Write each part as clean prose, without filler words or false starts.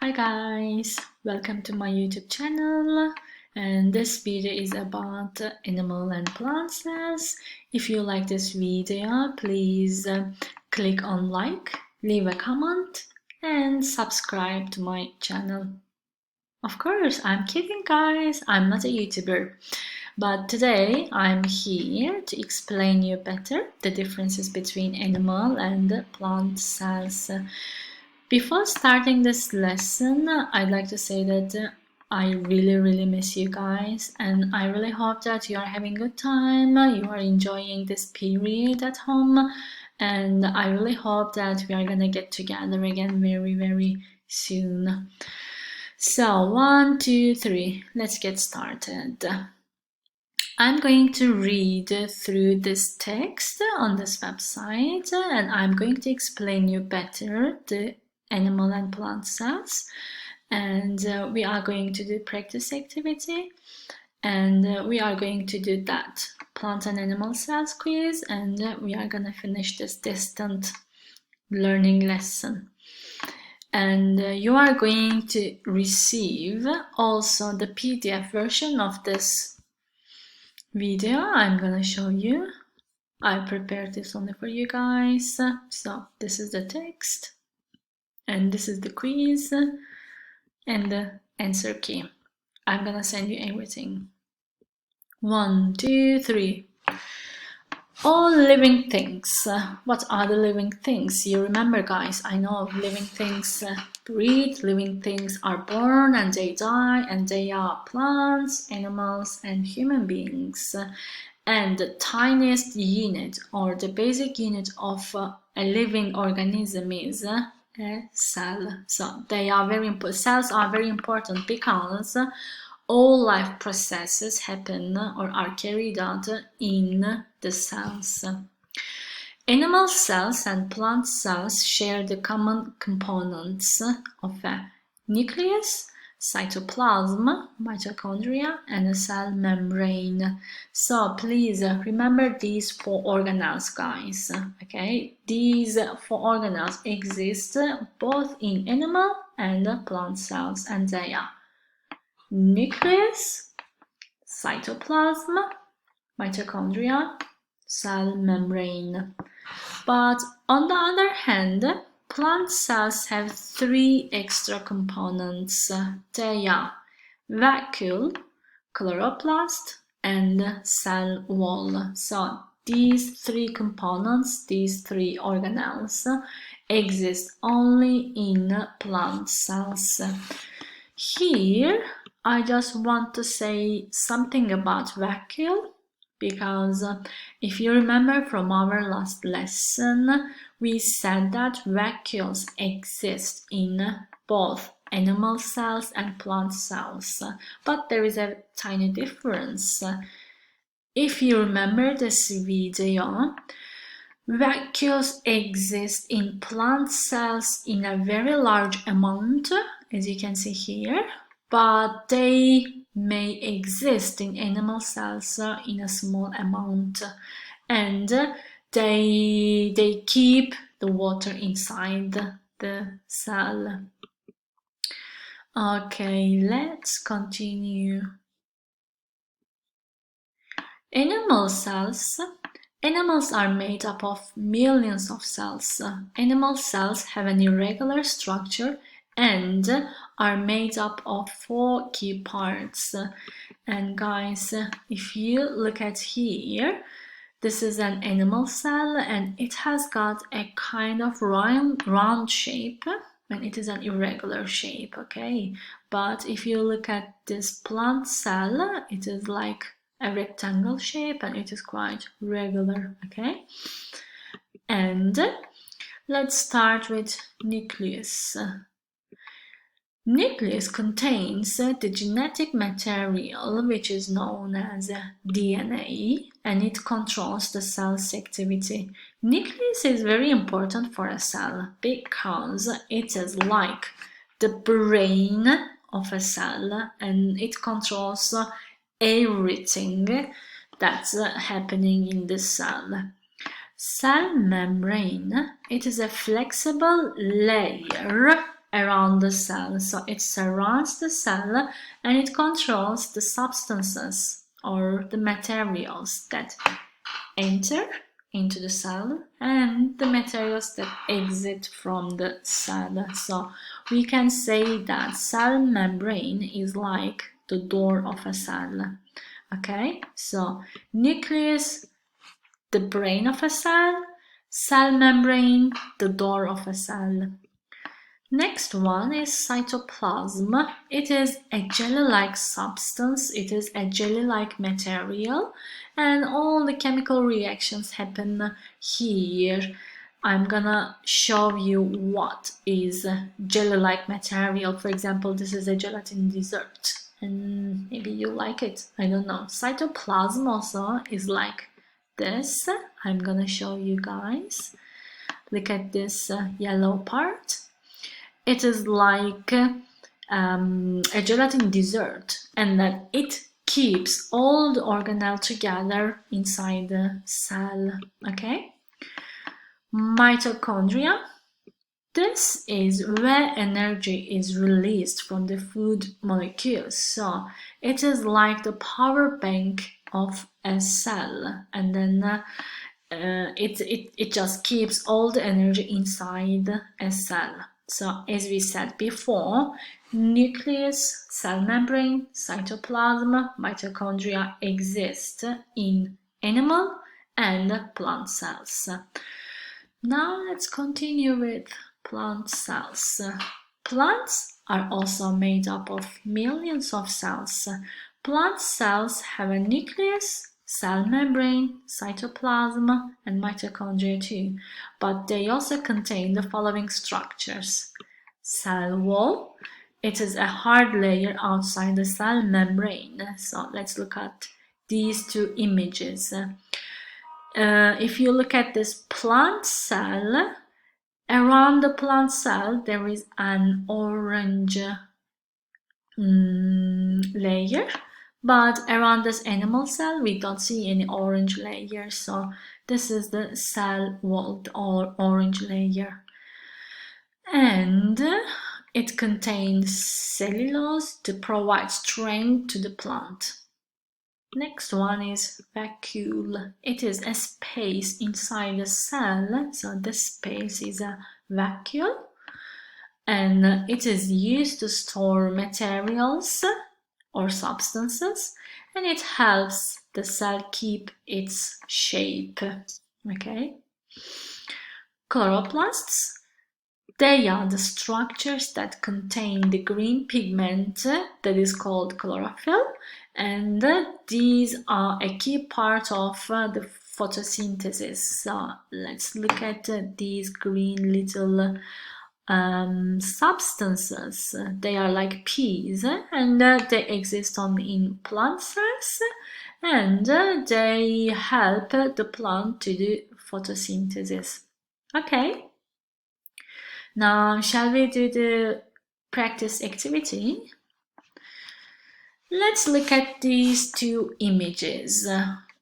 Hi guys, welcome to my YouTube channel, and this video is about animal and plant cells. If you like this video, please click on like, leave a comment and subscribe to my channel. Of course, I'm kidding guys, I'm not a YouTuber. But today I'm here to explain you better the differences between animal and plant cells. Before starting this lesson, I'd like to say that I really miss you guys, and I really hope that you are having a good time, you are enjoying this period at home, and I really hope that we are gonna get together again very soon. So 1, 2, 3, let's get started. I'm going to read through this text on this website, and I'm going to explain you better the animal and plant cells, and we are going to do practice activity, and we are going to do that plant and animal cells quiz, and we are gonna finish this distant learning lesson. And you are going to receive also the PDF version of this video I'm gonna show you. I prepared this only for you guys. So this is the text, and this is the quiz and the answer key. I'm gonna send you everything. 1, 2, 3. All living things. What are the living things? You remember guys, I know living things breathe, living things are born and they die, and they are plants, animals and human beings. And the tiniest unit or the basic unit of a living organism is a cell. So they are very important. Cells are very important because all life processes happen or are carried out in the cells. Animal cells and plant cells share the common components of a nucleus, cytoplasm, mitochondria, and a cell membrane. So please remember these 4 organelles, guys. Okay, these 4 organelles exist both in animal and plant cells, and they are nucleus, cytoplasm, mitochondria, cell membrane. But on the other hand, plant cells have 3 extra components. They are vacuole, chloroplast, and cell wall. So these 3 components, these 3 organelles, exist only in plant cells. Here, I just want to say something about vacuole, because if you remember from our last lesson, we said that vacuoles exist in both animal cells and plant cells, but there is a tiny difference. If you remember this video, vacuoles exist in plant cells in a very large amount, as you can see here, but they may exist in animal cells in a small amount, and they keep the water inside the cell. Okay, let's continue. Animal cells. Animals are made up of millions of cells. Animal cells have an irregular structure and are made up of 4 key parts. And guys, if you look at here, this is an animal cell and it has got a kind of round shape, and it is an irregular shape, okay? But if you look at this plant cell, it is like a rectangle shape and it is quite regular, okay? And let's start with nucleus. Nucleus contains the genetic material which is known as DNA, and it controls the cell's activity. Nucleus is very important for a cell because it is like the brain of a cell, and it controls everything that's happening in the cell. Cell membrane, it is a flexible layer around the cell. So it surrounds the cell and it controls the substances or the materials that enter into the cell and the materials that exit from the cell. So we can say that cell membrane is like the door of a cell. Okay, so nucleus, the brain of a cell, cell membrane, the door of a cell. Next one is cytoplasm. It is a jelly-like substance, it is a jelly-like material, and all the chemical reactions happen here. I'm gonna show you what is jelly-like material. For example, this is a gelatin dessert, and maybe you like it, I don't know. Cytoplasm also is like this. I'm gonna show you guys. Look at this yellow part. It is like a gelatin dessert, and that it keeps all the organelle together inside the cell. Okay. Mitochondria. This is where energy is released from the food molecules. So it is like the power bank of a cell, and then it just keeps all the energy inside a cell. So as we said before, nucleus, cell membrane, cytoplasm, mitochondria exist in animal and plant cells. Now let's continue with plant cells. Plants are also made up of millions of cells. Plant cells have a nucleus, cell membrane, cytoplasm, and mitochondria too, but they also contain the following structures. Cell wall. It is a hard layer outside the cell membrane. So let's look at these two images. If you look at this plant cell, around the plant cell there is an orange layer, but around this animal cell we don't see any orange layer. So this is the cell wall or orange layer, and it contains cellulose to provide strength to the plant. Next one is vacuole. It is a space inside the cell, so this space is a vacuole, and it is used to store materials or substances, and it helps the cell keep its shape. Okay. Chloroplasts. They are the structures that contain the green pigment that is called chlorophyll, and these are a key part of the photosynthesis. So let's look at these green little substances. They are like peas, and they exist only in plant cells, and they help the plant to do photosynthesis. Okay. Now, shall we do the practice activity? Let's look at these two images.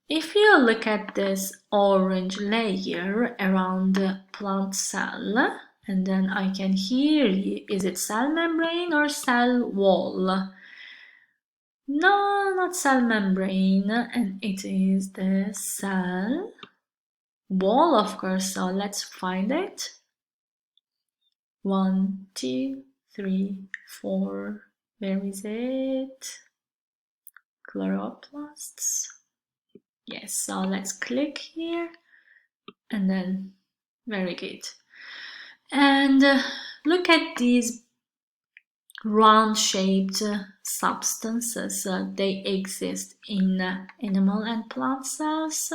If you look at this orange layer around the plant cell, and then I can hear you, is it cell membrane or cell wall? No, not cell membrane, and it is the cell wall, of course, so let's find it. 1, 2, 3, 4. Where is it? Chloroplasts. Yes, so let's click here, and then very good. And look at these round-shaped substances. They exist in animal and plant cells.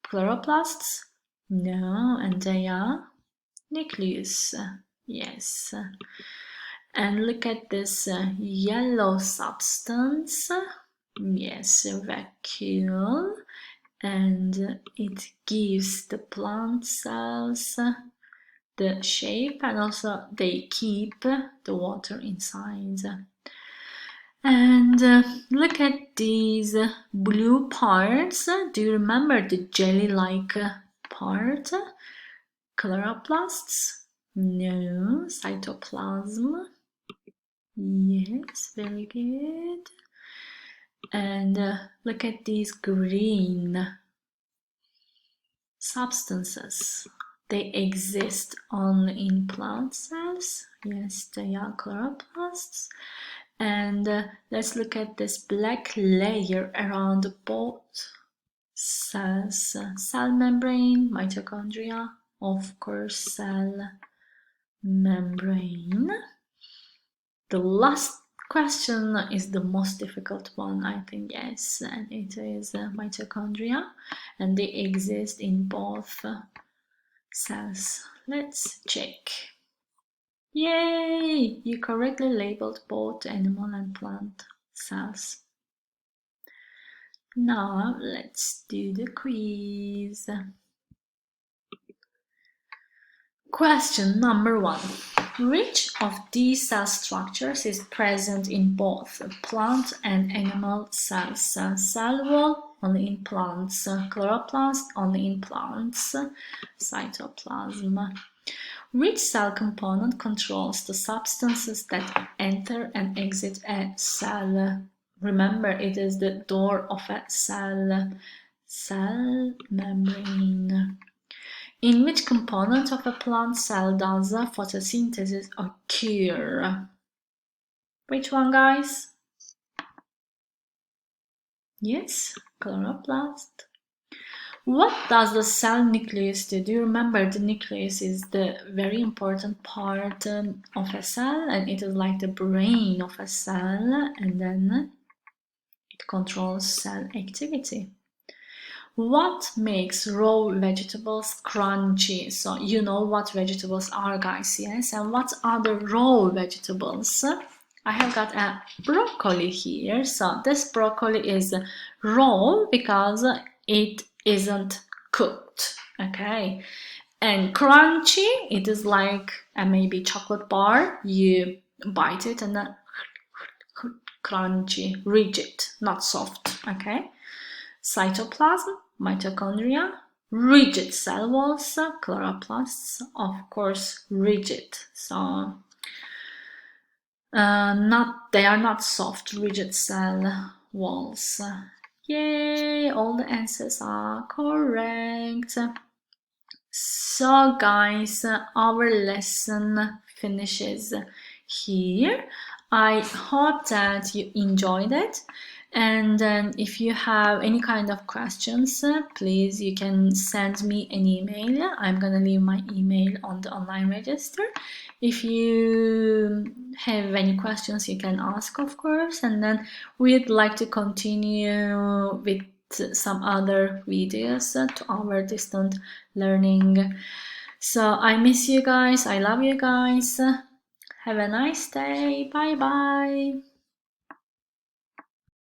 Chloroplasts? No, and they are nucleus. Yes. And look at this yellow substance. Yes, vacuole. And it gives the plant cells the shape, and also they keep the water inside. And look at these blue parts. Do you remember the jelly-like part? Chloroplasts? No. Cytoplasm. Yes, very good. And look at these green substances. They exist only in plant cells. Yes, they are chloroplasts. And let's look at this black layer around both cells. Cell membrane, mitochondria, of course, cell membrane. The last question is the most difficult one, I think, yes, and it is mitochondria, and they exist in both cells. Let's check. Yay! You correctly labeled both animal and plant cells. Now let's do the quiz. Question number 1. Which of these cell structures is present in both plant and animal cells? Cell wall, only in plants. Chloroplast, only in plants. Cytoplasm. Which cell component controls the substances that enter and exit a cell? Remember, it is the door of a cell. Cell membrane. In which component of a plant cell does photosynthesis occur? Which one, guys? Yes, chloroplast. What does the cell nucleus do? Do you remember the nucleus is the very important part of a cell, and it is like the brain of a cell, and then it controls cell activity. What makes raw vegetables crunchy? So you know what vegetables are, guys, yes? And what are the raw vegetables? I have got a broccoli here. So this broccoli is raw because it isn't cooked, okay? And crunchy, it is like a maybe chocolate bar. You bite it and then crunchy, rigid, not soft, okay? Cytoplasm, mitochondria, rigid cell walls, chloroplasts, of course, rigid. So they are not soft, rigid cell walls. Yay, all the answers are correct. So guys, our lesson finishes here. I hope that you enjoyed it. And if you have any kind of questions, please, you can send me an email. I'm gonna leave my email on the online register. If you have any questions, you can ask, of course. And then we'd like to continue with some other videos to our distant learning. So I miss you guys. I love you guys. Have a nice day. Bye bye.